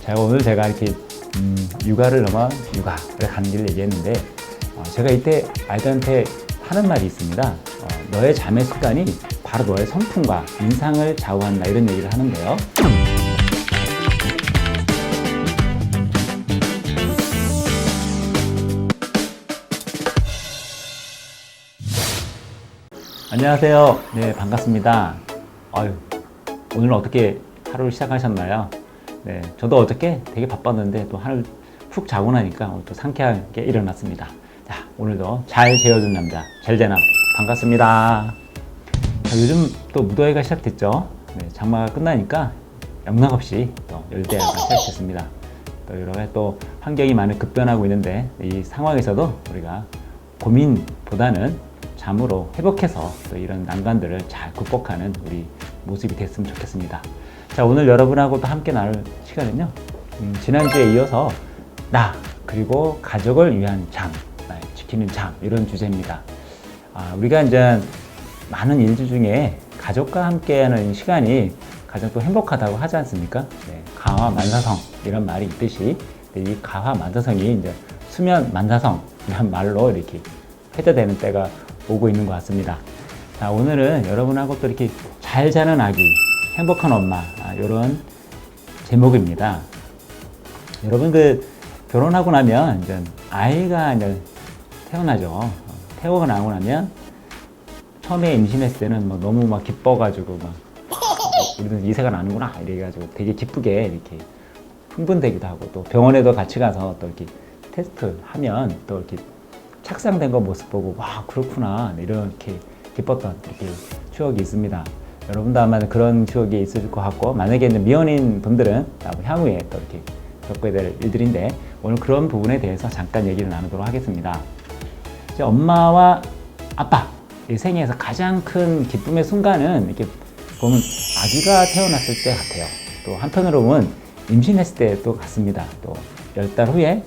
자, 오늘 제가 이렇게 육아를 넘어 육아를 가는 길을 얘기했는데 제가 이때 아이들한테 하는 말이 있습니다. 너의 잠의 습관이 바로 너의 성품과 인상을 좌우한다 이런 얘기를 하는데요. 안녕하세요. 네, 반갑습니다. 오늘 어떻게 하루를 시작하셨나요? 네, 저도 어저께 되게 바빴는데 또 하루 푹 자고 나니까 오늘 또 상쾌하게 일어났습니다. 자, 오늘도 잘 재워준 남자, 잘재남 반갑습니다. 자, 요즘 또 무더위가 시작됐죠. 네, 장마가 끝나니까 영락없이 또 열대야가 시작됐습니다. 또 여러 가지 또 환경이 많이 급변하고 있는데 이 상황에서도 우리가 고민보다는 잠으로 회복해서 또 이런 난관들을 잘 극복하는 우리 모습이 됐으면 좋겠습니다. 자, 오늘 여러분하고 또 함께 나눌 시간은요, 지난주에 이어서 나 그리고 가족을 위한 잠, 지키는 잠 이런 주제입니다. 우리가 이제 많은 일들 중에 가족과 함께하는 이 시간이 가장 또 행복하다고 하지 않습니까? 네, 가화 만사성 이런 말이 있듯이 이 가화 만사성이 이제 수면 만사성이란 말로 이렇게 회자되는 때가 오고 있는 것 같습니다. 자, 오늘은 여러분하고 또 이렇게 잘 자는 아기, 행복한 엄마 이런 제목입니다. 여러분 결혼하고 나면 이제 아이가 이제 태어나죠. 태어나고 나면 처음에 임신했을 때는 너무 기뻐가지고 우리는 이세가 나는구나 이래가지고 되게 기쁘게 이렇게 흥분되기도 하고 또 병원에도 같이 가서 또 이렇게 테스트 하면 또 이렇게 착상된 거 모습 보고 와 그렇구나 이렇게 기뻤던 이렇게 추억이 있습니다. 여러분도 아마 그런 추억이 있을 것 같고 만약에 이제 미혼인 분들은 향후에 또 이렇게 겪게 될 일들인데 오늘 그런 부분에 대해서 잠깐 얘기를 나누도록 하겠습니다. 이제 엄마와 아빠 이 생애에서 가장 큰 기쁨의 순간은 이렇게 보면 아기가 태어났을 때 같아요. 또 한편으로 보면 임신했을 때도 같습니다. 또 10달 후에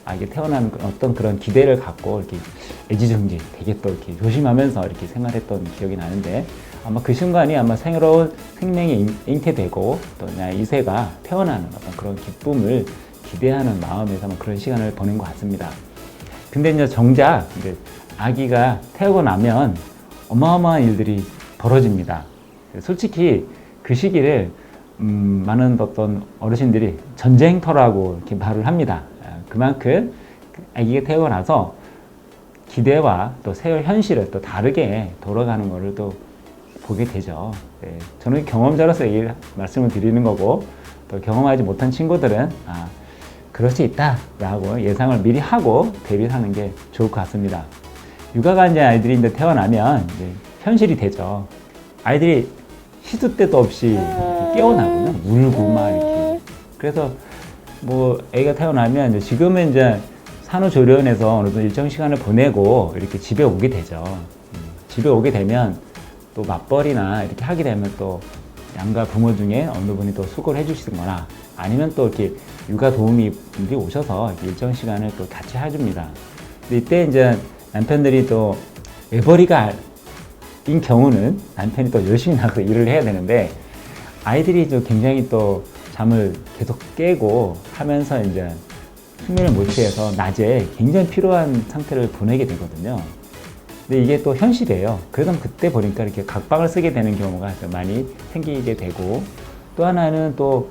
아기 태어난 어떤 그런 기대를 갖고 이렇게 애지중지 되게 또 이렇게 조심하면서 이렇게 생활했던 기억이 나는데 아마 그 순간이 아마 새로운 생명이 잉태되고 또 이세가 태어나는 어떤 그런 기쁨을 기대하는 마음에서 그런 시간을 보낸 것 같습니다. 근데 이제 정작 이제 아기가 태어나고 나면 어마어마한 일들이 벌어집니다. 솔직히 그 시기를 많은 어떤 어르신들이 전쟁터라고 이렇게 말을 합니다. 그만큼 아기가 태어나고 나서 기대와 또 새 현실을 또 다르게 돌아가는 것을 또 보게 되죠. 네, 저는 경험자로서 말씀을 드리는 거고 또 경험하지 못한 친구들은 그럴 수 있다라고 예상을 미리 하고 대비하는 게 좋을 것 같습니다. 육아가 이제 아이들이 이제 태어나면 이제 현실이 되죠. 아이들이 시도 때도 없이 이렇게 깨어나거든요. 울고 막 이렇게. 그래서 애가 태어나면 이제 지금은 이제 산후조리원에서 어느 정도 일정 시간을 보내고 이렇게 집에 오게 되죠. 집에 오게 되면 또 맞벌이나 이렇게 하게 되면 또 양가 부모 중에 어느 분이 또 수고를 해주시거나 아니면 또 이렇게 육아 도우미 분들이 오셔서 이렇게 일정 시간을 또 같이 해줍니다. 근데 이때 이제 남편들이 또 외벌이가 인 경우는 남편이 또 열심히 나가서 일을 해야 되는데 아이들이 또 굉장히 또 잠을 계속 깨고 하면서 이제 숙면을 못 취해서 낮에 굉장히 피로한 상태를 보내게 되거든요. 근데 이게 또 현실이에요. 그래서 그때 보니까 이렇게 각방을 쓰게 되는 경우가 많이 생기게 되고 또 하나는 또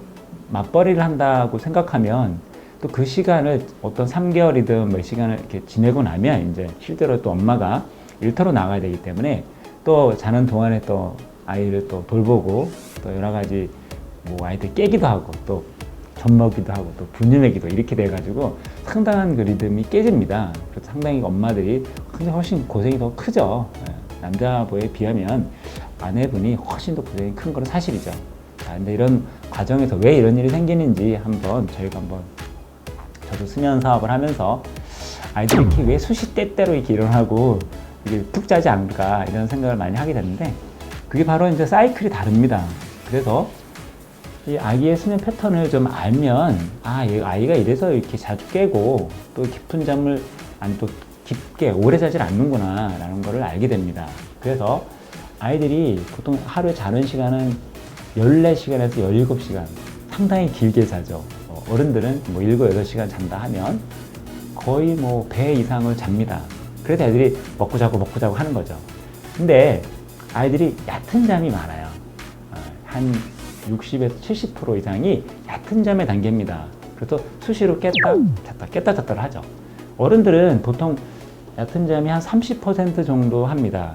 맞벌이를 한다고 생각하면 또 그 시간을 어떤 3개월이든 몇 시간을 이렇게 지내고 나면 이제 실제로 또 엄마가 일터로 나가야 되기 때문에 또 자는 동안에 또 아이를 또 돌보고 또 여러 가지 아이들 깨기도 하고 또 젖먹기도 하고 또 분유먹이도 이렇게 돼가지고 상당한 그 리듬이 깨집니다. 그래서 상당히 엄마들이 훨씬 고생이 더 크죠. 남자분에 비하면 아내분이 훨씬 더 고생이 큰 건 사실이죠. 자, 근데 이런 과정에서 왜 이런 일이 생기는지 저희가 저도 수면 사업을 하면서 아이들이 이렇게 왜 수시때때로 이렇게 일어나고 이게 푹 자지 않을까 이런 생각을 많이 하게 되는데 그게 바로 이제 사이클이 다릅니다. 그래서 이 아기의 수면 패턴을 좀 알면 아이가 이래서 이렇게 자주 깨고 또 깊은 잠을 또 깊게 오래 자질 않는구나 라는 거를 알게 됩니다. 그래서 아이들이 보통 하루에 자는 시간은 14시간에서 17시간 상당히 길게 자죠. 어른들은 뭐 7, 8시간 잔다 하면 거의 뭐 배 이상을 잡니다. 그래서 애들이 먹고 자고 하는 거죠. 근데 아이들이 얕은 잠이 많아요. 한 60에서 70% 이상이 얕은 잠의 단계입니다. 그래서 수시로 깼다 잤다를 하죠. 어른들은 보통 얕은 잠이 한 30% 정도 합니다.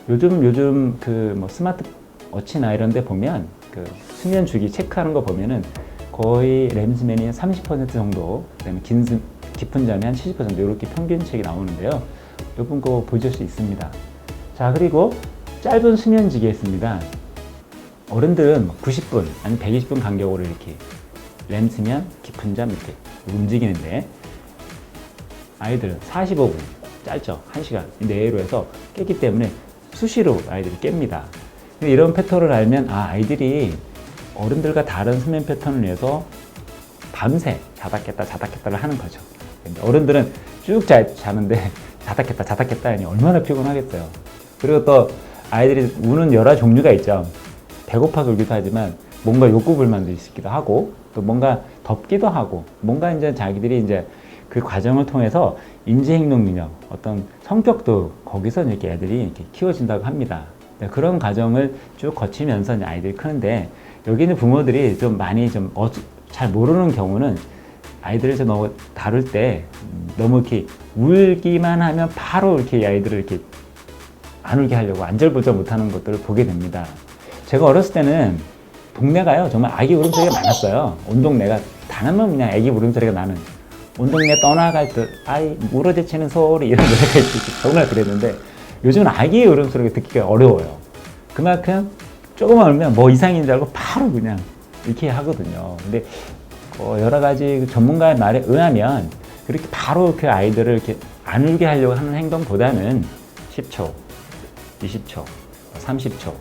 요즘 그 뭐 스마트워치나 이런 데 보면 그 수면 주기 체크하는 거 보면은 거의 렘수면이 30% 정도, 그다음에 깊은 잠이 한 70% 이렇게 평균책이 나오는데요. 요번 거 보실 수 있습니다. 자, 그리고 짧은 수면지기 있습니다. 어른들은 90분 아니 120분 간격으로 이렇게 렘수면, 깊은 잠 이렇게 움직이는데 아이들은 45분, 짧죠. 1시간 내로 해서 깨기 때문에 수시로 아이들이 깹니다. 이런 패턴을 알면 아이들이 어른들과 다른 수면 패턴을 위해서 밤새 자다 깼다를 하는 거죠. 어른들은 쭉 자는데 자다 깼다 하니 얼마나 피곤하겠어요. 그리고 또 아이들이 우는 여러 종류가 있죠. 배고파서 울기도 하지만 뭔가 욕구불만도 있기도 하고 또 뭔가 덥기도 하고 뭔가 이제 자기들이 이제 그 과정을 통해서 인지행동 능력, 어떤 성격도 거기서 이렇게 애들이 이렇게 키워진다고 합니다. 그런 과정을 쭉 거치면서 이제 아이들이 크는데 여기 있는 부모들이 좀 많이 잘 모르는 경우는 아이들을 너무 다룰 때 너무 이렇게 울기만 하면 바로 이렇게 아이들을 이렇게 안 울게 하려고 안절부절 못하는 것들을 보게 됩니다. 제가 어렸을 때는 동네가요 정말 아기 울음소리가 많았어요. 온 동네가 단 한 번 그냥 아기 울음소리가 나는, 온 동네 떠나갈 듯 아이 울어제치는 소리 이런 노래가 있었지. 정말 그랬는데 요즘은 아기 울음소리가 듣기가 어려워요. 그만큼 조금만 울면 뭐 이상인 줄 알고 바로 그냥 이렇게 하거든요. 근데 여러 가지 전문가의 말에 의하면 그렇게 바로 그 아이들을 이렇게 안 울게 하려고 하는 행동보다는 10초, 20초, 30초,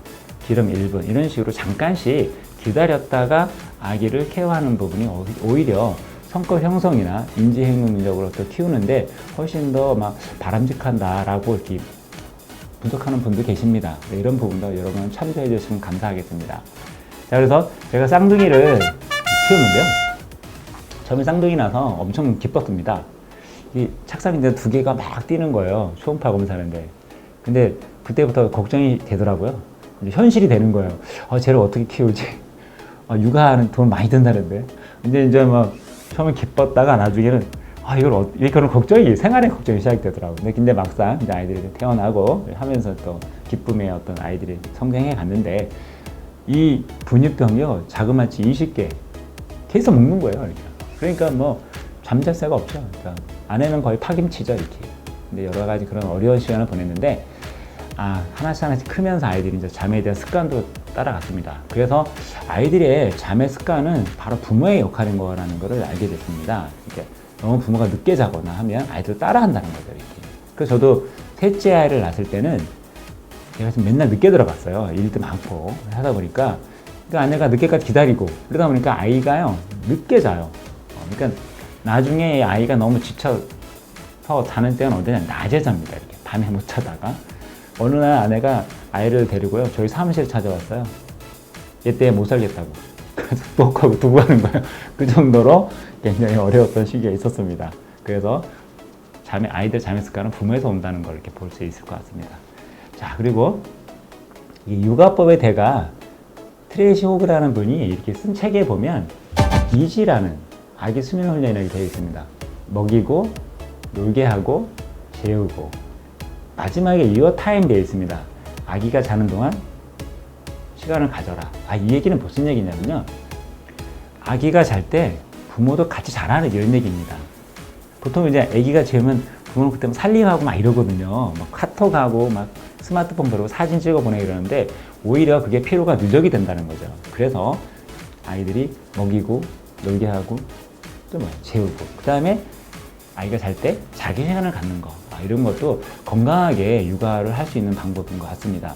기름 1분 이런 식으로 잠깐씩 기다렸다가 아기를 케어하는 부분이 오히려 성격 형성이나 인지 행동 능력을 더 키우는데 훨씬 더 막 바람직한다라고 이렇게 분석하는 분도 계십니다. 네, 이런 부분도 여러분 참조해 주시면 감사하겠습니다. 자, 그래서 제가 쌍둥이를 키우는데요. 처음에 쌍둥이 나서 엄청 기뻤습니다. 이 착상인데 두 개가 막 뛰는 거예요. 초음파 검사하는데. 근데 그때부터 걱정이 되더라고요. 현실이 되는 거예요. 쟤를 어떻게 키우지? 육아하는 돈 많이 든다는데. 근데 이제 막 처음에 기뻤다가 나중에는 이런 걱정이, 생활의 걱정이 시작되더라고요. 근데 막상 이제 아이들이 태어나고 하면서 또 기쁨의 어떤 아이들이 성장해 갔는데 이 분유병이요, 자그마치 20개 계속 먹는 거예요. 이렇게. 그러니까 뭐 잠잘 새가 없죠. 그러니까 아내는 거의 파김치죠, 이렇게. 근데 여러 가지 그런 어려운 시간을 보냈는데 하나씩 크면서 아이들이 이제 잠에 대한 습관도 따라갔습니다. 그래서 아이들의 잠의 습관은 바로 부모의 역할인 거라는 것을 알게 됐습니다. 이렇게 너무 부모가 늦게 자거나 하면 아이들 따라한다는 거죠, 이렇게. 그래서 저도 셋째 아이를 낳았을 때는 제가 지금 맨날 늦게 들어갔어요. 일도 많고 하다 보니까 아내가 늦게까지 기다리고 그러다 보니까 아이가요 늦게 자요. 그러니까 나중에 아이가 너무 지쳐서 자는 때는 언제냐, 낮에 잡니다. 이렇게 밤에 못 자다가 어느 날 아내가 아이를 데리고요 저희 사무실 찾아왔어요. 얘 때문에 못 살겠다고. 그래서 뻑하고 두고 가는 거예요. 그 정도로 굉장히 어려웠던 시기가 있었습니다. 그래서 아이들 잠의 습관은 부모에서 온다는 걸 이렇게 볼 수 있을 것 같습니다. 자, 그리고 이 육아법의 대가 트레이시 호그라는 분이 이렇게 쓴 책에 보면 이지라는 아기 수면 훈련이라고 되어 있습니다. 먹이고 놀게 하고 재우고 마지막에 유어 타임 되어 있습니다. 아기가 자는 동안 시간을 가져라. 이 얘기는 무슨 얘기냐면요, 아기가 잘 때 부모도 같이 자라는 이런 얘기입니다. 보통 이제 아기가 재우면 부모는 그때 살림하고 막 이러거든요. 막 카톡하고 막 스마트폰 보고 사진 찍어 보내고 이러는데 오히려 그게 피로가 누적이 된다는 거죠. 그래서 아이들이 먹이고 놀게 하고 또 재우고 그 다음에 아이가 잘 때 자기 시간을 갖는 거, 이런 것도 건강하게 육아를 할 수 있는 방법인 것 같습니다.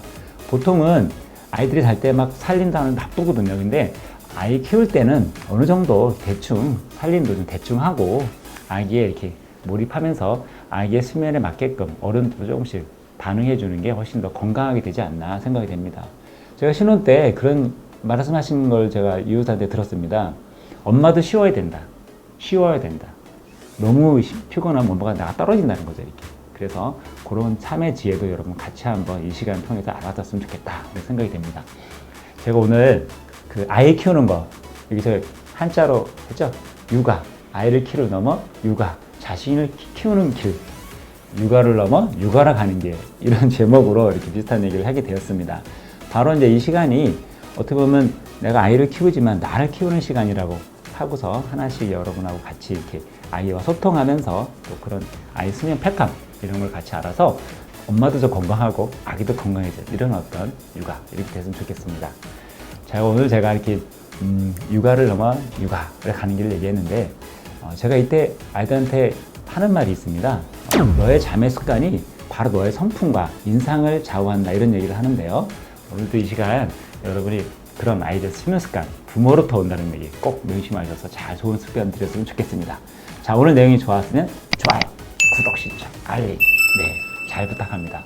보통은 아이들이 잘 때 막 살림도 나쁘거든요. 근데 아이 키울 때는 어느 정도 대충 살림도 좀 대충 하고 아기에 이렇게 몰입하면서 아기의 수면에 맞게끔 어른도 조금씩 반응해 주는 게 훨씬 더 건강하게 되지 않나 생각이 됩니다. 제가 신혼 때 그런 말씀하신 걸 제가 이웃한테 들었습니다. 엄마도 쉬어야 된다. 쉬워야 된다. 너무 피곤하면 뭔가 나가 떨어진다는 거죠, 이렇게. 그래서 그런 삶의 지혜도 여러분 같이 한번 이 시간 통해서 알아봤으면 좋겠다 이런 생각이 됩니다. 제가 오늘 그 아이 키우는 거 여기서 한자로 했죠? 육아, 아이를 키를 넘어 육아, 자신을 키우는 길, 육아를 넘어 육아로 가는 길, 이런 제목으로 이렇게 비슷한 얘기를 하게 되었습니다. 바로 이제 이 시간이 어떻게 보면 내가 아이를 키우지만 나를 키우는 시간이라고 하고서 하나씩 여러분하고 같이 이렇게 아이와 소통하면서 또 그런 아이 수면 패턴 이런 걸 같이 알아서 엄마도 더 건강하고 아기도 건강해져, 이런 어떤 육아 이렇게 됐으면 좋겠습니다. 자, 오늘 제가 이렇게 육아를 넘어 육아를 가는 길을 얘기했는데 제가 이때 아이들한테 하는 말이 있습니다. 너의 잠의 습관이 바로 너의 성품과 인상을 좌우한다, 이런 얘기를 하는데요. 오늘도 이 시간 여러분이 그런 아이들 수면 습관, 부모로부터 온다는 얘기 꼭 명심하셔서 잘 좋은 습관 들였으면 좋겠습니다. 자, 오늘 내용이 좋았으면 좋아요, 구독, 신청, 알림, 잘 부탁합니다.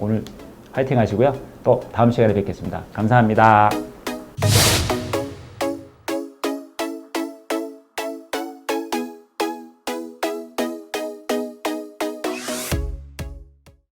오늘 화이팅 하시고요. 또 다음 시간에 뵙겠습니다. 감사합니다.